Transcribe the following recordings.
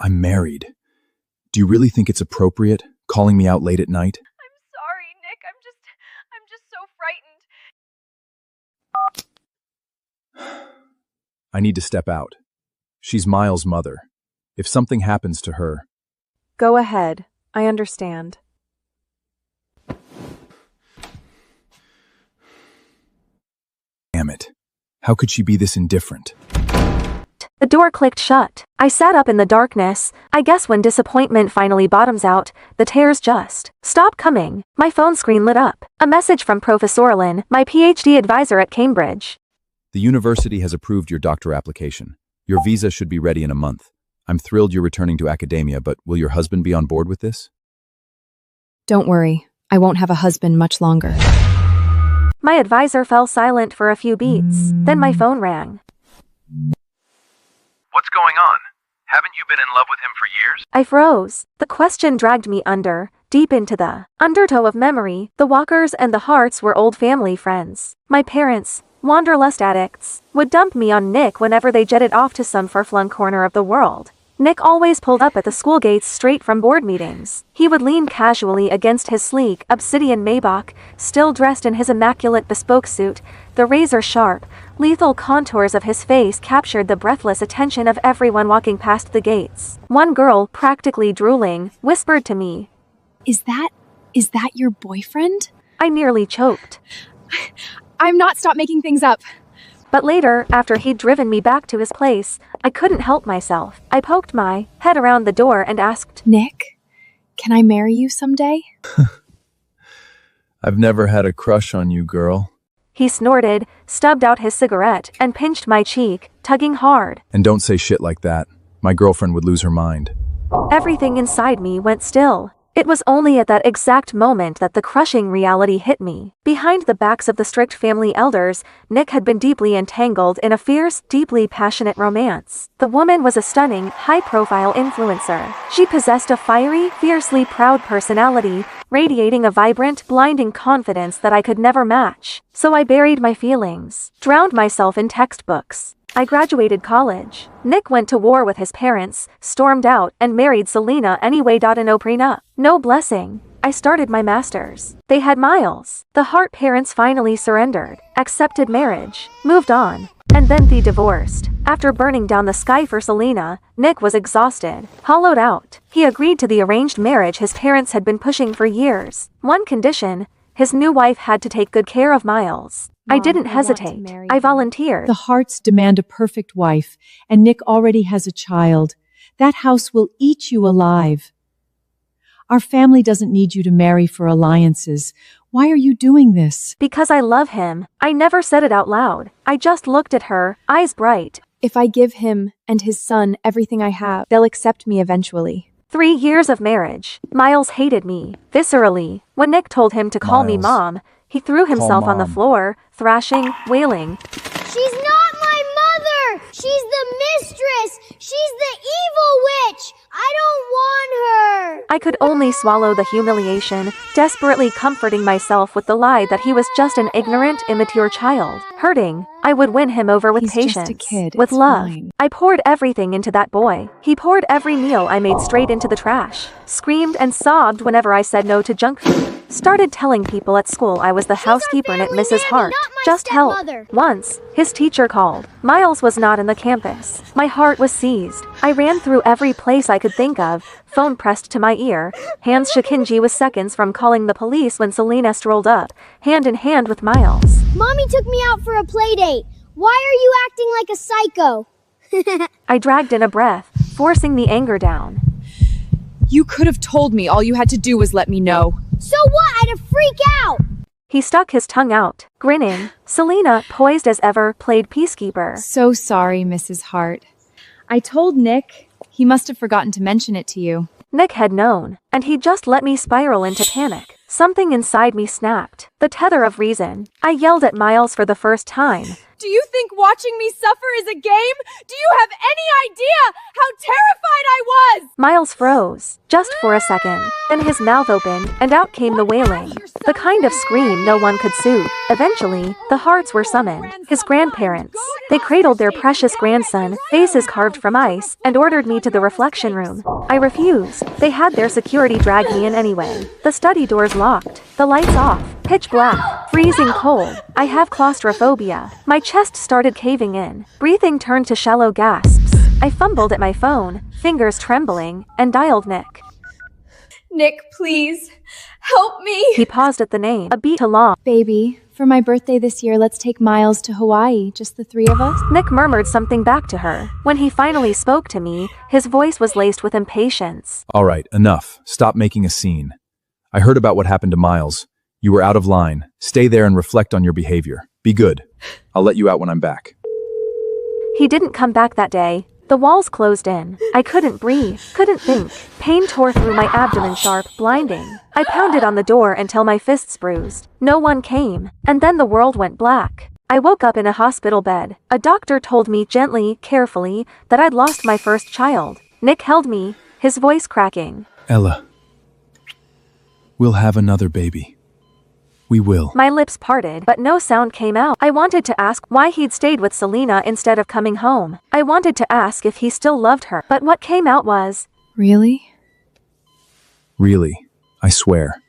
I'm married. Do you really think it's appropriate, calling me out late at night? I'm sorry, Nick. I'm just so frightened. I need to step out. She's Miles' mother. If something happens to her... Go ahead. I understand. Damn it. How could she be this indifferent? The door clicked shut. I sat up in the darkness. I guess when disappointment finally bottoms out, the tears just stop coming. My phone screen lit up. A message from Professor Lynn, my PhD advisor at Cambridge. The university has approved your doctor application. Your visa should be ready in a month. I'm thrilled you're returning to academia, but will your husband be on board with this? Don't worry. I won't have a husband much longer. My advisor fell silent for a few beats. Then my phone rang. What's going on? Haven't you been in love with him for years? I froze. The question dragged me deep into the undertow of memory. The Walkers and the Harts were old family friends. My parents, wanderlust addicts, would dump me on Nick whenever they jetted off to some far-flung corner of the world. Nick always pulled up at the school gates straight from board meetings. He would lean casually against his sleek, obsidian Maybach, still dressed in his immaculate bespoke suit. The razor-sharp, lethal contours of his face captured the breathless attention of everyone walking past the gates. One girl, practically drooling, whispered to me, Is that your boyfriend? I nearly choked. I'm not. Stop making things up. But later, after he'd driven me back to his place, I couldn't help myself. I poked my head around the door and asked, Nick, can I marry you someday? I've never had a crush on you, girl. He snorted, stubbed out his cigarette, and pinched my cheek, tugging hard. And don't say shit like that. My girlfriend would lose her mind. Everything inside me went still. It was only at that exact moment that the crushing reality hit me. Behind the backs of the strict family elders, Nick had been deeply entangled in a fierce, deeply passionate romance. The woman was a stunning, high-profile influencer. She possessed a fiery, fiercely proud personality, radiating a vibrant, blinding confidence that I could never match. So I buried my feelings, drowned myself in textbooks. I graduated college. Nick went to war with his parents, stormed out, and married Selena anyway. No prenup, no blessing. I started my master's. They had Miles. The Hart parents finally surrendered, accepted marriage, moved on, and then they divorced. After burning down the sky for Selena, Nick was exhausted, hollowed out. He agreed to the arranged marriage his parents had been pushing for years. One condition: his new wife had to take good care of Miles. Mom, I didn't hesitate. I volunteered. The Harts demand a perfect wife, and Nick already has a child. That house will eat you alive. Our family doesn't need you to marry for alliances. Why are you doing this? Because I love him. I never said it out loud. I just looked at her, eyes bright. If I give him and his son everything I have, they'll accept me eventually. 3 years of marriage. Miles hated me, viscerally. When Nick told him to call me Mom, he threw himself on the floor, thrashing, wailing. She's not my mother! She's the mistress! She's the evil witch! I don't want her! I could only swallow the humiliation, desperately comforting myself with the lie that he was just an ignorant, immature child. Hurting, I would win him over with patience, just a kid. with It's love. fine. I poured everything into that boy. He poured every meal I made straight into the trash, screamed and sobbed whenever I said no to junk food. Started telling people at school I was the housekeeper at family Mrs. nanny, Hart. not my Just help. stepmother. Once, his teacher called. Miles was not in the campus. My heart was seized. I ran through every place I could think of, phone pressed to my ear. Hands Shikinji was seconds from calling the police when Selena strolled up, hand in hand with Miles. Mommy took me out for a play date. Why are you acting like a psycho? I dragged in a breath, forcing the anger down. You could have told me. All you had to do was let me know. So what? I'd freak out! He stuck his tongue out, grinning. Selena, poised as ever, played peacekeeper. So sorry, Mrs. Hart. I told Nick. He must have forgotten to mention it to you. Nick had known, and he just let me spiral into panic. Something inside me snapped. The tether of reason. I yelled at Miles for the first time. Do you think watching me suffer is a game? Do you have any idea how terrified I Miles froze, just for a second. Then his mouth opened, and out came the wailing. The kind of scream no one could soothe. Eventually, the Harts were summoned. His grandparents. They cradled their precious grandson, faces carved from ice, and ordered me to the reflection room. I refused. They had their security drag me in anyway. The study doors locked. The lights off. Pitch black. Freezing cold. I have claustrophobia. My chest started caving in. Breathing turned to shallow gasps. I fumbled at my phone, fingers trembling, and dialed Nick. Nick, please. Help me. He paused at the name, a beat too long. Baby, for my birthday this year, let's take Miles to Hawaii, just the three of us. Nick murmured something back to her. When he finally spoke to me, his voice was laced with impatience. All right, enough. Stop making a scene. I heard about what happened to Miles. You were out of line. Stay there and reflect on your behavior. Be good. I'll let you out when I'm back. He didn't come back that day. The walls closed in. I couldn't breathe, couldn't think. Pain tore through my abdomen sharp, blinding. I pounded on the door until my fists bruised. No one came. And then the world went black. I woke up in a hospital bed. A doctor told me gently, carefully, that I'd lost my first child. Nick held me, his voice cracking. Ella, we'll have another baby. We will. My lips parted, but no sound came out. I wanted to ask why he'd stayed with Selena instead of coming home. I wanted to ask if he still loved her, but what came out was, Really? Really, I swear.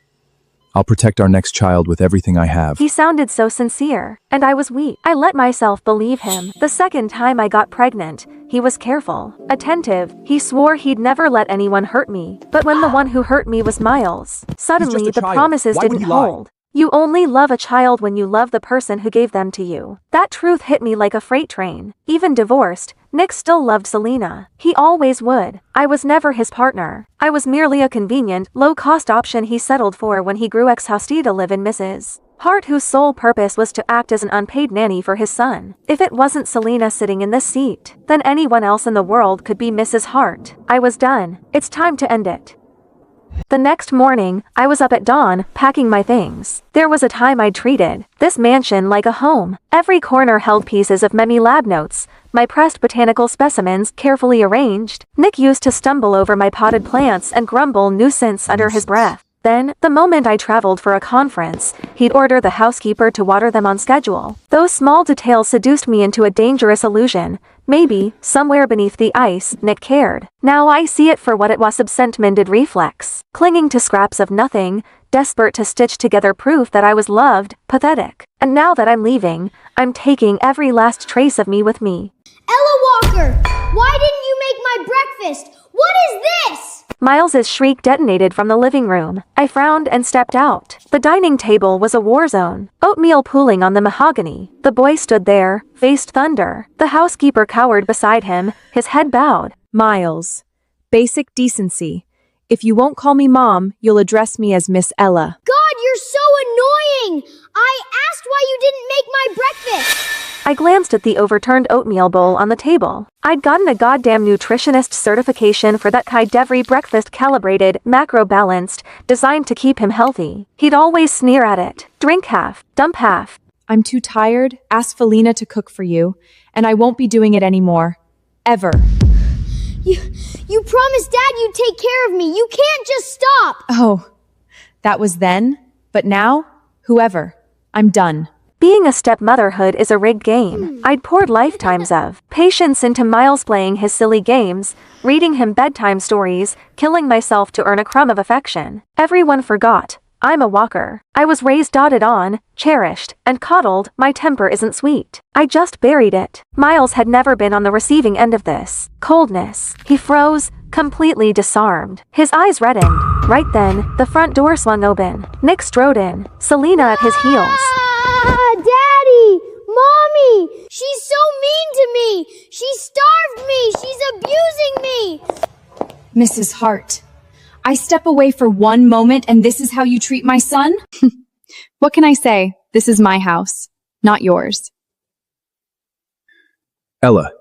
I'll protect our next child with everything I have. He sounded so sincere, and I was weak. I let myself believe him. The second time I got pregnant, he was careful, attentive. He swore he'd never let anyone hurt me. But when the one who hurt me was Miles, suddenly the promises didn't hold. You only love a child when you love the person who gave them to you. That truth hit me like a freight train. Even divorced, Nick still loved Selena. He always would. I was never his partner. I was merely a convenient, low-cost option he settled for when he grew ex-hostee to live in Mrs. Hart, whose sole purpose was to act as an unpaid nanny for his son. If it wasn't Selena sitting in this seat, then anyone else in the world could be Mrs. Hart. I was done. It's time to end it. The next morning, I was up at dawn, packing my things. There was a time I'd treated this mansion like a home. Every corner held pieces of Memi lab notes, my pressed botanical specimens carefully arranged. Nick used to stumble over my potted plants and grumble nuisance under his breath. Then, the moment I traveled for a conference, he'd order the housekeeper to water them on schedule. Those small details seduced me into a dangerous illusion. Maybe, somewhere beneath the ice, Nick cared. Now I see it for what it was, absent-minded reflex. Clinging to scraps of nothing, desperate to stitch together proof that I was loved, pathetic. And now that I'm leaving, I'm taking every last trace of me with me. Ella Walker, why didn't you make my breakfast? What is this? Miles's shriek detonated from the living room. I frowned and stepped out. The dining table was a war zone. Oatmeal pooling on the mahogany. The boy stood there, faced thunder. The housekeeper cowered beside him, his head bowed. Miles. Basic decency. If you won't call me Mom, you'll address me as Miss Ella. God, you're so annoying! I asked why you didn't make my breakfast! I glanced at the overturned oatmeal bowl on the table. I'd gotten a goddamn nutritionist certification for that kind every breakfast, calibrated, macro-balanced, designed to keep him healthy. He'd always sneer at it. Drink half, dump half. I'm too tired. Ask Felina to cook for you, and I won't be doing it anymore. Ever. You promised Dad you'd take care of me. You can't just stop. Oh, that was then, but now, whoever. I'm done. Being a stepmotherhood is a rigged game. I'd poured lifetimes of patience into Miles playing his silly games, reading him bedtime stories, killing myself to earn a crumb of affection. Everyone forgot. I'm a Walker. I was raised, doted on, cherished, and coddled. My temper isn't sweet. I just buried it. Miles had never been on the receiving end of this coldness. He froze, completely disarmed. His eyes reddened. Right then, the front door swung open. Nick strode in, Selena at his heels. Daddy! Mommy! She's so mean to me! She starved me! She's abusing me! Mrs. Hart, I step away for one moment and this is how you treat my son? What can I say? This is my house, not yours. Ella,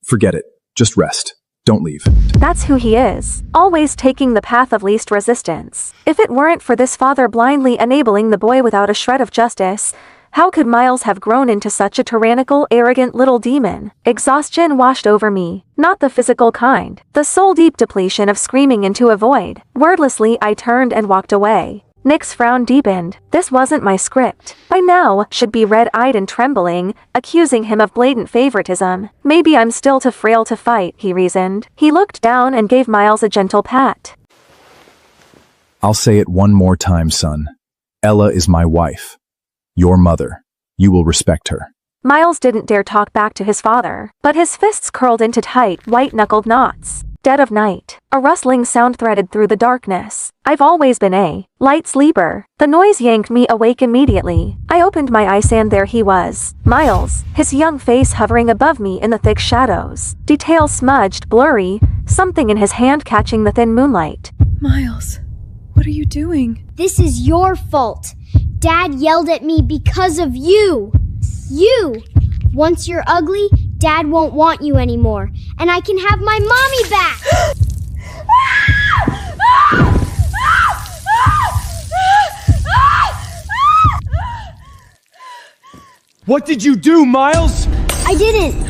forget it. Just rest. Don't leave. That's who he is. Always taking the path of least resistance. If it weren't for this father blindly enabling the boy without a shred of justice, How could Miles have grown into such a tyrannical, arrogant little demon? Exhaustion washed over me. Not the physical kind. The soul-deep depletion of screaming into a void. Wordlessly, I turned and walked away. Nick's frown deepened. This wasn't my script. By now, should be red-eyed and trembling, accusing him of blatant favoritism. Maybe I'm still too frail to fight, he reasoned. He looked down and gave Miles a gentle pat. I'll say it one more time, son. Ella is my wife. Your mother. You will respect her. Miles didn't dare talk back to his father, but his fists curled into tight, white-knuckled knots. Dead of night. A rustling sound threaded through the darkness. I've always been a light sleeper. The noise yanked me awake immediately. I opened my eyes and there he was. Miles, his young face hovering above me in the thick shadows. Details smudged, blurry, something in his hand catching the thin moonlight. Miles, what are you doing? This is your fault. Dad yelled at me because of you. You! Once you're ugly, Dad won't want you anymore, and I can have my mommy back! What did you do, Miles? I didn't.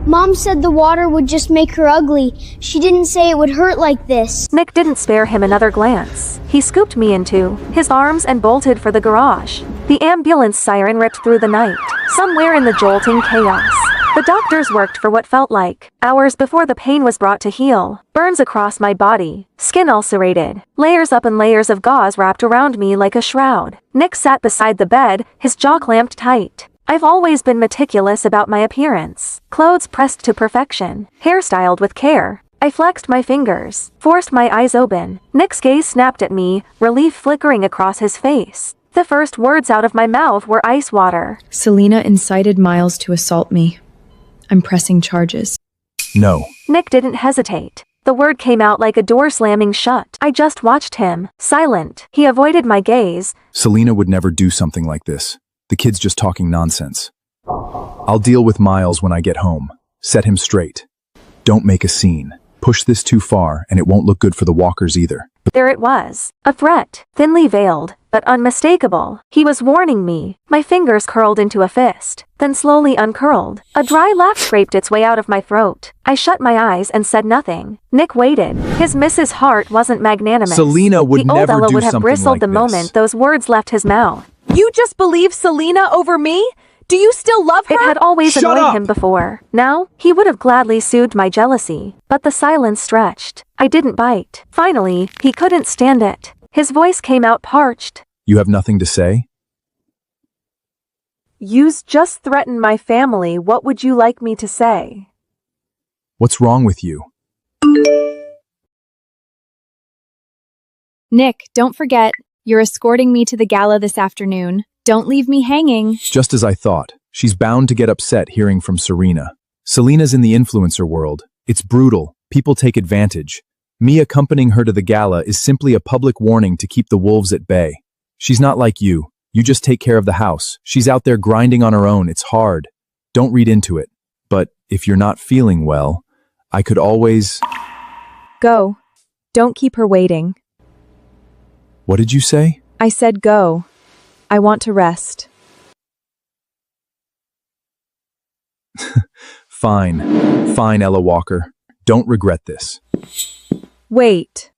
Mom said the water would just make her ugly. She didn't say it would hurt like this. Nick didn't spare him another glance. He scooped me into his arms and bolted for the garage. The ambulance siren ripped through the night. Somewhere in the jolting chaos, the doctors worked for what felt like hours before the pain was brought to heal. Burns across my body, skin ulcerated, layers up and layers of gauze wrapped around me like a shroud. Nick sat beside the bed, his jaw clamped tight. I've always been meticulous about my appearance. Clothes pressed to perfection, hairstyled with care. I flexed my fingers, forced my eyes open. Nick's gaze snapped at me, relief flickering across his face. The first words out of my mouth were ice water. Selena incited Miles to assault me. I'm pressing charges. No. Nick didn't hesitate. The word came out like a door slamming shut. I just watched him, silent. He avoided my gaze. Selena would never do something like this. The kid's just talking nonsense. I'll deal with Miles when I get home. Set him straight. Don't make a scene. Push this too far, and it won't look good for the walkers either. There it was. A threat, thinly veiled, but unmistakable. He was warning me. My fingers curled into a fist, then slowly uncurled. A dry laugh scraped its way out of my throat. I shut my eyes and said nothing. Nick waited. His Mrs. Hart wasn't magnanimous. Selena would the old never Ella do would have something bristled like the this. moment those words left his mouth. You just believe Selena over me? Do you still love her? It had always Shut annoyed up! him before. Now, he would have gladly soothed my jealousy. But the silence stretched. I didn't bite. Finally, he couldn't stand it. His voice came out parched. You have nothing to say? You's just threatened my family. What would you like me to say? What's wrong with you? Nick, don't forget, you're escorting me to the gala this afternoon. Don't leave me hanging. Just as I thought. She's bound to get upset hearing from Serena. Selena's in the influencer world. It's brutal. People take advantage. Me accompanying her to the gala is simply a public warning to keep the wolves at bay. She's not like you. You just take care of the house. She's out there grinding on her own. It's hard. Don't read into it. But if you're not feeling well, I could always... Go. Don't keep her waiting. What did you say? I said go. I want to rest. Fine. Fine, Ella Walker. Don't regret this. Wait.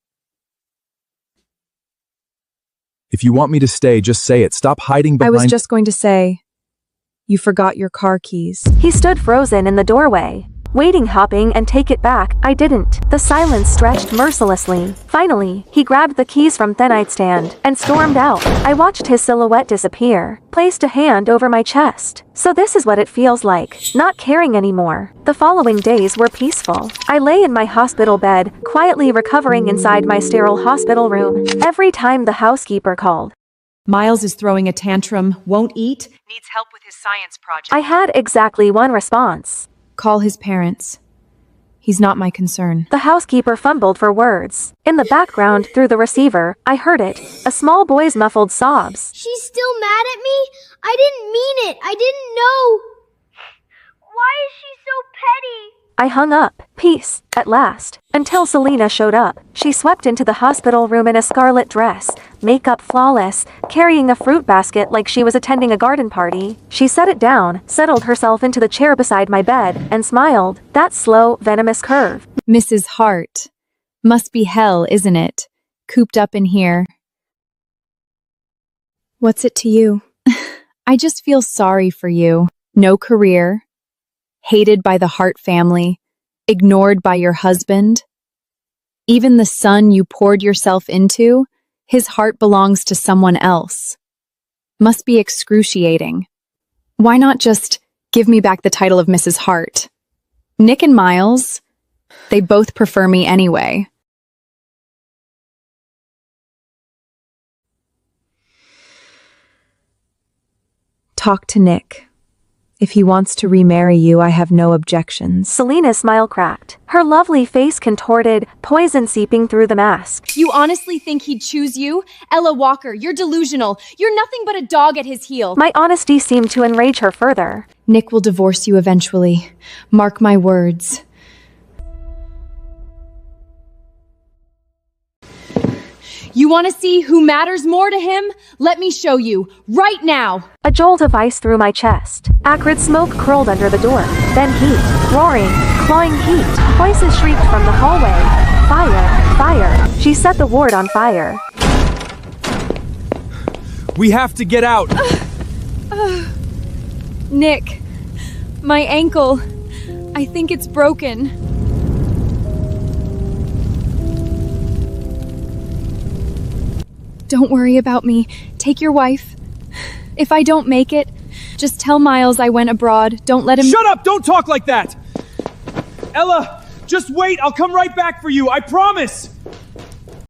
If you want me to stay, just say it. Stop hiding I behind... was just going to say, you forgot your car keys. He stood frozen in the doorway, waiting, hopping, and take it back. I didn't. The silence stretched mercilessly. Finally, he grabbed the keys from the nightstand and stormed out. I watched his silhouette disappear, placed a hand over my chest. So this is what it feels like, not caring anymore. The following days were peaceful. I lay in my hospital bed, quietly recovering inside my sterile hospital room. Every time the housekeeper called, Miles is throwing a tantrum, won't eat, needs help with his science project. I had exactly one response. Call his parents. He's not my concern. The housekeeper fumbled for words. In the background, through the receiver, I heard it, a small boy's muffled sobs. She's still mad at me? I didn't mean it. I didn't know. Why is she so petty? I hung up. Peace, at last. Until Selena showed up. She swept into the hospital room in a scarlet dress, makeup flawless, carrying a fruit basket like she was attending a garden party. She set it down, settled herself into the chair beside my bed, and smiled. That slow, venomous curve. Mrs. Hart. Must be hell, isn't it? Cooped up in here. What's it to you? I just feel sorry for you. No career. Hated by the Hart family. Ignored by your husband. Even the son you poured yourself into, his heart belongs to someone else. Must be excruciating. Why not just give me back the title of Mrs. Hart? Nick and Miles, they both prefer me anyway. Talk to Nick. If he wants to remarry you, I have no objections. Selena's smile cracked. Her lovely face contorted, poison seeping through the mask. You honestly think he'd choose you? Ella Walker, you're delusional. You're nothing but a dog at his heel. My honesty seemed to enrage her further. Nick will divorce you eventually. Mark my words. You want to see who matters more to him? Let me show you, right now! A jolt of ice through my chest. Acrid smoke curled under the door. Then heat. Roaring, clawing heat. Voices shrieked from the hallway. Fire! Fire! She set the ward on fire. We have to get out! Nick, my ankle. I think it's broken. Don't worry about me. Take your wife. If I don't make it, just tell Miles I went abroad. Don't let him— Shut up! Don't talk like that! Ella, just wait! I'll come right back for you, I promise!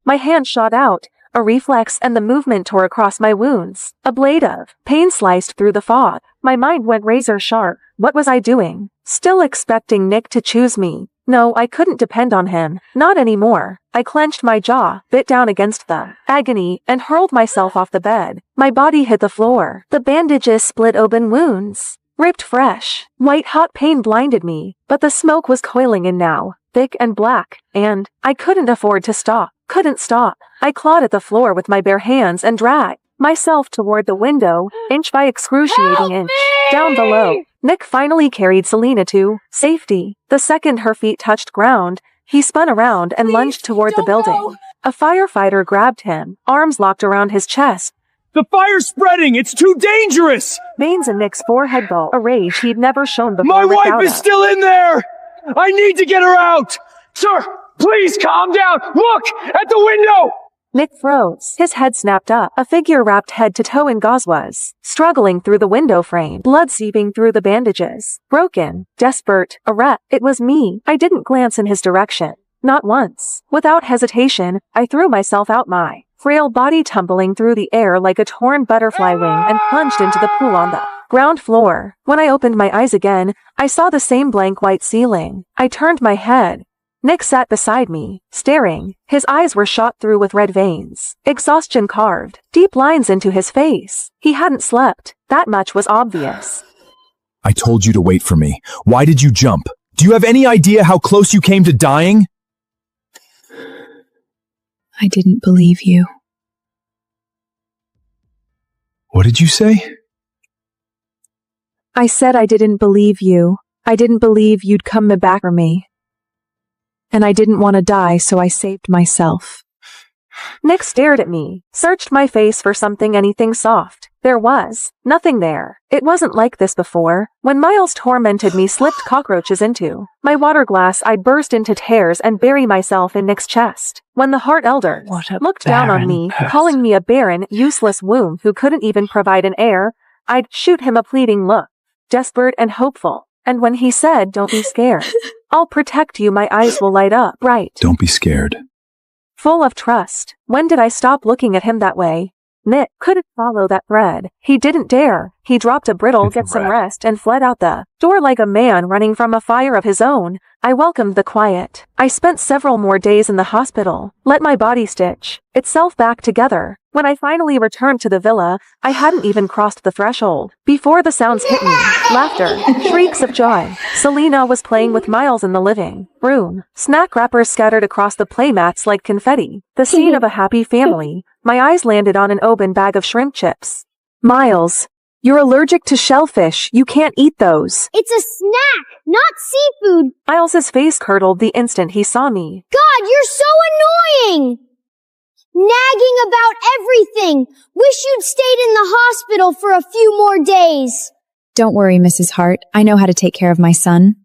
My hand shot out. A reflex and the movement tore across my wounds. A blade of pain sliced through the fog. My mind went razor sharp. What was I doing? Still expecting Nick to choose me. No, I couldn't depend on him. Not anymore. I clenched my jaw, bit down against the agony, and hurled myself off the bed. My body hit the floor. The bandages split open wounds. Ripped fresh. White-hot pain blinded me, but the smoke was coiling in now, thick and black, and I couldn't afford to stop. Couldn't stop. I clawed at the floor with my bare hands and dragged myself toward the window, inch by excruciating inch. Down below, Nick finally carried Selena to safety. The second her feet touched ground, he spun around and lunged toward the building. Go. A firefighter grabbed him, arms locked around his chest. The fire's spreading! It's too dangerous! Veins in Nick's forehead bulged, a rage he'd never shown before. My wife without is us. still in there! I need to get her out! Sir, please calm down! Look! At the window! Nick froze. His head snapped up. A figure wrapped head to toe in gauze was struggling through the window frame, blood seeping through the bandages. Broken, desperate, a wreck. It was me. I didn't glance in his direction. Not once. Without hesitation, I threw myself out, my frail body tumbling through the air like a torn butterfly wing, and plunged into the pool on the ground floor. When I opened my eyes again, I saw the same blank white ceiling. I turned my head. Nick sat beside me, staring. His eyes were shot through with red veins. Exhaustion carved deep lines into his face. He hadn't slept. That much was obvious. I told you to wait for me. Why did you jump? Do you have any idea how close you came to dying? I didn't believe you. What did you say? I said I didn't believe you. I didn't believe you'd come back for me. And I didn't want to die, so I saved myself. Nick stared at me, searched my face for something, anything soft. There was nothing there. It wasn't like this before. When Miles tormented me, slipped cockroaches into my water glass, I'd burst into tears and bury myself in Nick's chest. When the Hart elders looked down on me, calling me a barren, useless womb who couldn't even provide an heir, I'd shoot him a pleading look, desperate and hopeful. And when he said, "Don't be scared. I'll protect you," my eyes will light up bright. Don't be scared. Full of trust. When did I stop looking at him that way? Nick couldn't follow that thread. He didn't dare. He dropped a brittle "get some rest" and fled out the door like a man running from a fire of his own. I welcomed the quiet. I spent several more days in the hospital, let my body stitch itself back together. When I finally returned to the villa, I hadn't even crossed the threshold before the sounds hit me. Laughter, shrieks of joy. Selena was playing with Miles in the living room. Snack wrappers scattered across the playmats like confetti. The scene of a happy family. My eyes landed on an open bag of shrimp chips. "Miles, you're allergic to shellfish. You can't eat those." It's a snack, not seafood. Miles's face curdled the instant he saw me. God, you're so annoying! Nagging about everything. Wish you'd stayed in the hospital for a few more days. Don't worry, Mrs. Hart. I know how to take care of my son.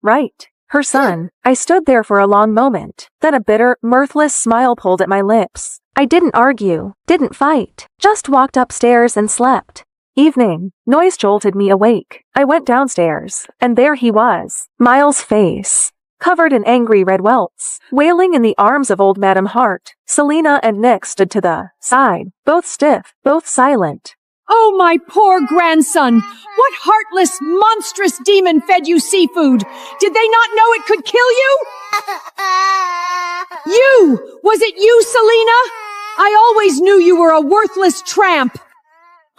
Right. Her son. I stood there for a long moment. Then a bitter, mirthless smile pulled at my lips. I didn't argue, didn't fight, just walked upstairs and slept. Evening. Noise jolted me awake. I went downstairs, and there he was. Miles' face, covered in angry red welts, wailing in the arms of old Madame Hart. Selena and Nick stood to the side, both stiff, both silent. Oh, my poor grandson! What heartless, monstrous demon fed you seafood? Did they not know it could kill you? You! Was it you, Selena? I always knew you were a worthless tramp!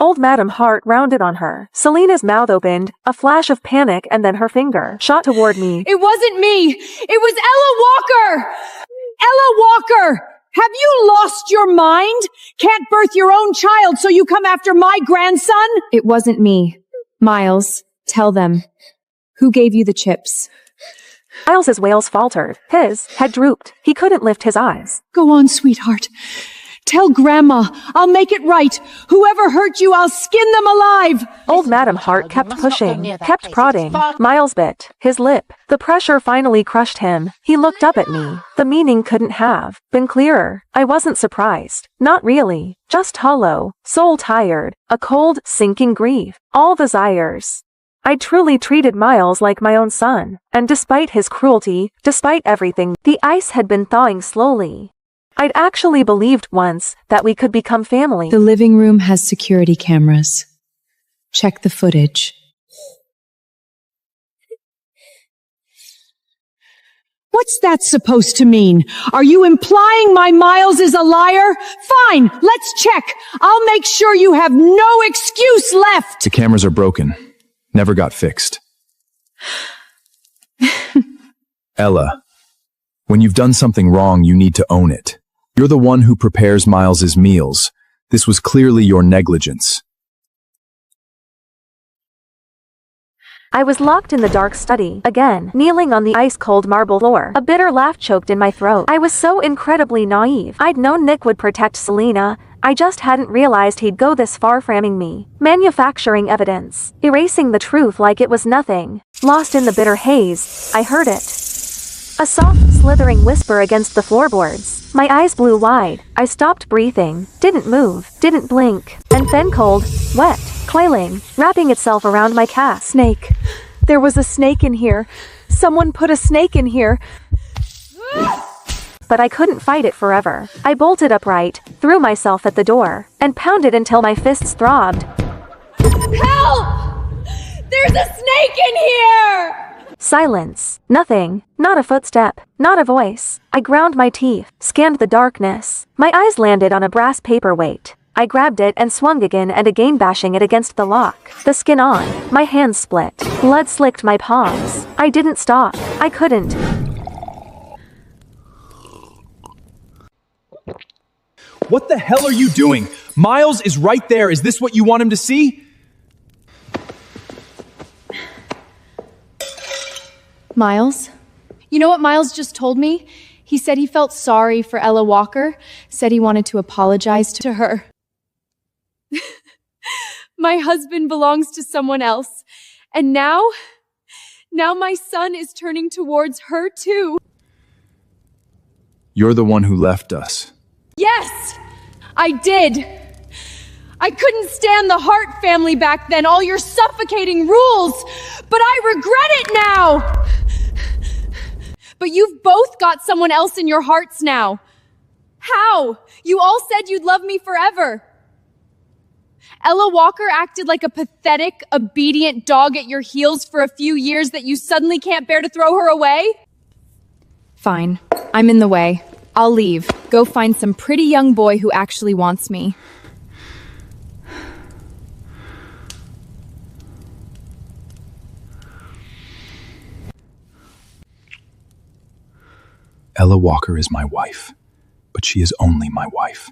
Old Madame Hart rounded on her. Selena's mouth opened, a flash of panic, and then her finger shot toward me. It wasn't me! It was Ella Walker! Ella Walker! Have you lost your mind? Can't birth your own child, so you come after my grandson? It wasn't me. Miles, tell them. Who gave you the chips? Miles's wails faltered. His head drooped. He couldn't lift his eyes. Go on, sweetheart. Tell Grandma. I'll make it right. Whoever hurt you, I'll skin them alive. Old Madame Hart kept pushing, kept prodding. Miles bit his lip. The pressure finally crushed him. He looked up at me. The meaning couldn't have been clearer. I wasn't surprised. Not really. Just hollow, soul tired, a cold, sinking grief. All desires. I truly treated Miles like my own son. And despite his cruelty, despite everything, the ice had been thawing slowly. I'd actually believed once that we could become family. The living room has security cameras. Check the footage. What's that supposed to mean? Are you implying my Miles is a liar? Fine, let's check. I'll make sure you have no excuse left. The cameras are broken. Never got fixed. Ella, when you've done something wrong, you need to own it. You're the one who prepares Miles's meals. This was clearly your negligence. I was locked in the dark study, again, kneeling on the ice-cold marble floor. A bitter laugh choked in my throat. I was so incredibly naive. I'd known Nick would protect Selena. I just hadn't realized he'd go this far framing me. Manufacturing evidence. Erasing the truth like it was nothing. Lost in the bitter haze, I heard it. A soft, slithering whisper against the floorboards. My eyes blew wide. I stopped breathing, didn't move, didn't blink. And then cold, wet, coiling, wrapping itself around my calf. Snake. There was a snake in here. Someone put a snake in here. But I couldn't fight it forever. I bolted upright, threw myself at the door, and pounded until my fists throbbed. Help! There's a snake in here! Silence. Nothing. Not a footstep. Not a voice. I ground my teeth, scanned the darkness. My eyes landed on a brass paperweight. I grabbed it and swung again and again, bashing it against the lock. The skin on. My hands split. Blood slicked my palms. I didn't stop. I couldn't. What the hell are you doing? Miles is right there. Is this what you want him to see? Miles? You know what Miles just told me? He said he felt sorry for Ella Walker, said he wanted to apologize to her. My husband belongs to someone else, and now my son is turning towards her too. You're the one who left us. Yes, I did. I couldn't stand the Hart family back then, all your suffocating rules, but I regret it now. But you've both got someone else in your hearts now. How? You all said you'd love me forever. Ella Walker acted like a pathetic, obedient dog at your heels for a few years that you suddenly can't bear to throw her away? Fine. I'm in the way. I'll leave. Go find some pretty young boy who actually wants me. Ella Walker is my wife, but she is only my wife.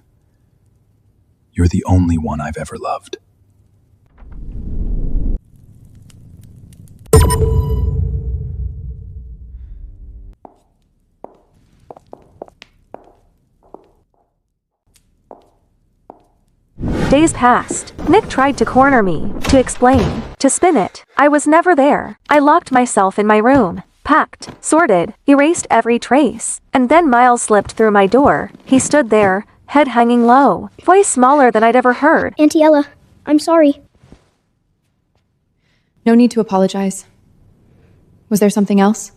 You're the only one I've ever loved. Days passed. Nick tried to corner me, to explain, to spin it. I was never there. I locked myself in my room, packed, sorted, erased every trace. And then Miles slipped through my door. He stood there, head hanging low, voice smaller than I'd ever heard. Auntie Ella, I'm sorry. No need to apologize. Was there something else?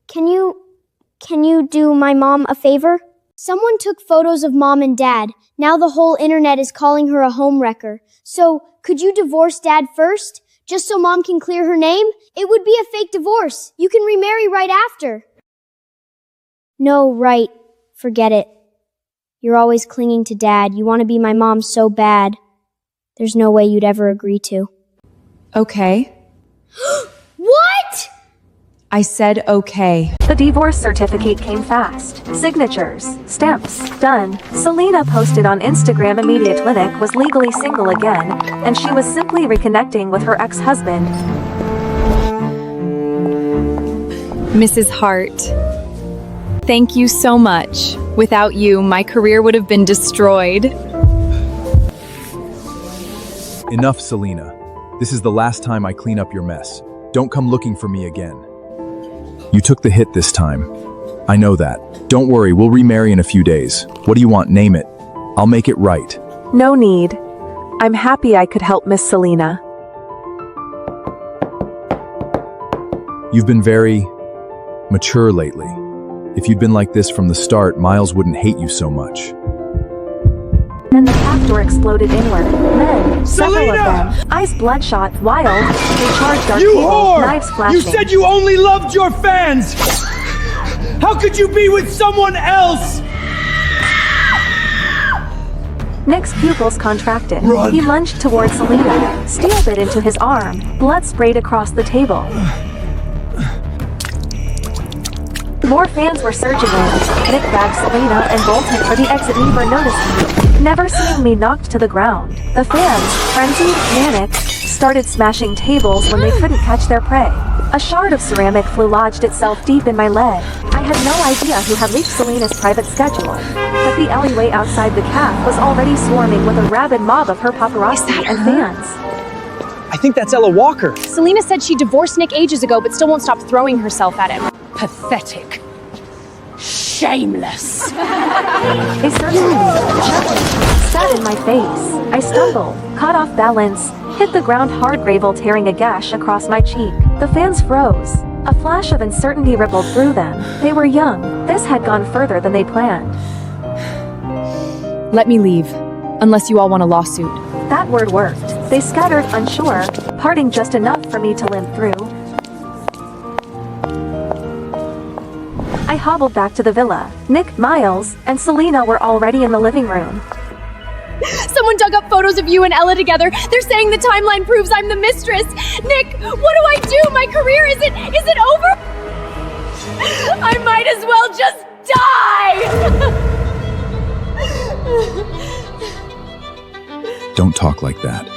Can you do my mom a favor? Someone took photos of Mom and Dad. Now the whole internet is calling her a homewrecker. So, could you divorce Dad first? Just so Mom can clear her name? It would be a fake divorce. You can remarry right after. No, right. Forget it. You're always clinging to Dad. You want to be my mom so bad. There's no way you'd ever agree to. Okay. What? I said okay. The divorce certificate came fast. Signatures, stamps, done. Selena posted on Instagram immediate Nick was legally single again, and she was simply reconnecting with her ex-husband. Mrs. Hart, thank you so much. Without you, my career would have been destroyed. Enough, Selena. This is the last time I clean up your mess. Don't come looking for me again. You took the hit this time. I know that. Don't worry, we'll remarry in a few days. What do you want? Name it. I'll make it right. No need. I'm happy I could help Miss Selena. You've been very mature lately. If you'd been like this from the start, Miles wouldn't hate you so much. Then the half door exploded inward. Men, several of them, eyes bloodshot, wild, they charged our table, knives flashing. You said you only loved your fans! How could you be with someone else? Nick's pupils contracted. Run. He lunged towards Selena, steel bit into his arm, blood sprayed across the table. More fans were surging in. Nick grabbed Selena and bolted for the exit, never noticing me. Never seeing me knocked to the ground. The fans, frenzied, manic, started smashing tables when they couldn't catch their prey. A shard of ceramic lodged itself deep in my leg. I had no idea who had leaked Selena's private schedule, but the alleyway outside the cafe was already swarming with a rabid mob of her paparazzi and fans. I think that's Ella Walker. Selena said she divorced Nick ages ago, but still won't stop throwing herself at him. Pathetic. Shameless. They searched me, spat in my face. I stumbled, caught off balance, hit the ground hard, gravel tearing a gash across my cheek. The fans froze. A flash of uncertainty rippled through them. They were young. This had gone further than they planned. Let me leave, unless you all want a lawsuit. That word worked. They scattered, unsure, parting just enough for me to limp through. I hobbled back to the villa. Nick, Miles, and Selena were already in the living room. Someone dug up photos of you and Ella together. They're saying the timeline proves I'm the mistress. Nick, what do I do? My career is it over? I might as well just die! Don't talk like that.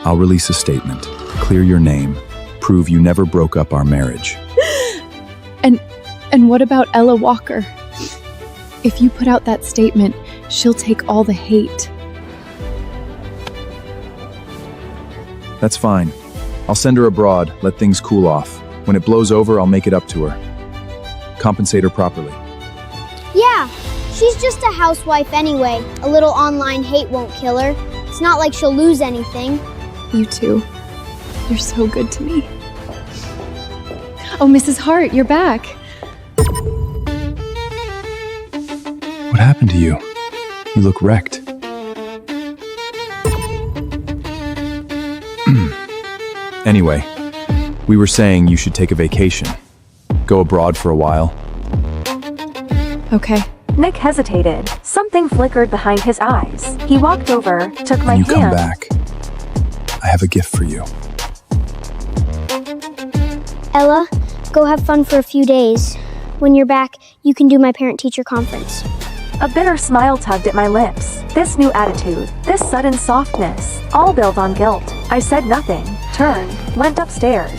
I'll release a statement, clear your name, prove you never broke up our marriage. And what about Ella Walker? If you put out that statement, she'll take all the hate. That's fine. I'll send her abroad, let things cool off. When it blows over, I'll make it up to her. Compensate her properly. Yeah, she's just a housewife anyway. A little online hate won't kill her. It's not like she'll lose anything. You too. You're so good to me. Oh, Mrs. Hart, you're back. What happened to you? You look wrecked. Anyway, we were saying you should take a vacation. Go abroad for a while. Okay. Nick hesitated. Something flickered behind his eyes. He walked over, took my When you hand. come back, I have a gift for you. Ella, go have fun for a few days. When you're back, you can do my parent-teacher conference. A bitter smile tugged at my lips. This new attitude, this sudden softness, all built on guilt. I said nothing, turned, went upstairs.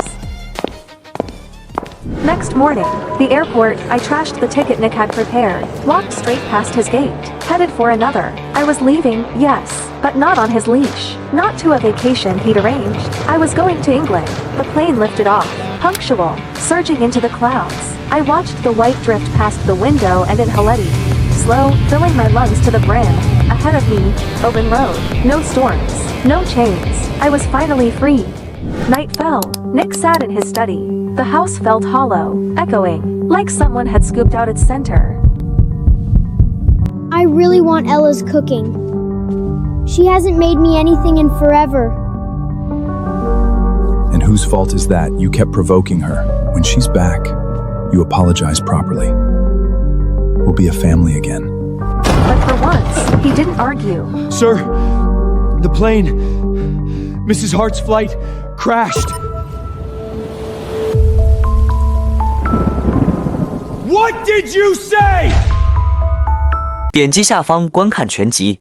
Next morning, the airport, I trashed the ticket Nick had prepared, walked straight past his gate, headed for another. I was leaving, yes, but not on his leash, not to a vacation he'd arranged. I was going to England. The plane lifted off, punctual, surging into the clouds. I watched the white drift past the window and inhaled it. Slow, filling my lungs to the brim. Ahead of me, open road. No storms, no chains. I was finally free. Night fell. Nick sat in his study. The house felt hollow, echoing, like someone had scooped out its center. I really want Ella's cooking. She hasn't made me anything in forever. And whose fault is that? You kept provoking her. When she's back, you apologize properly. We'll be a family again. But for once, he didn't argue. Sir, the plane, Mrs. Hart's flight, crashed. What did you say? 点击下方观看全集。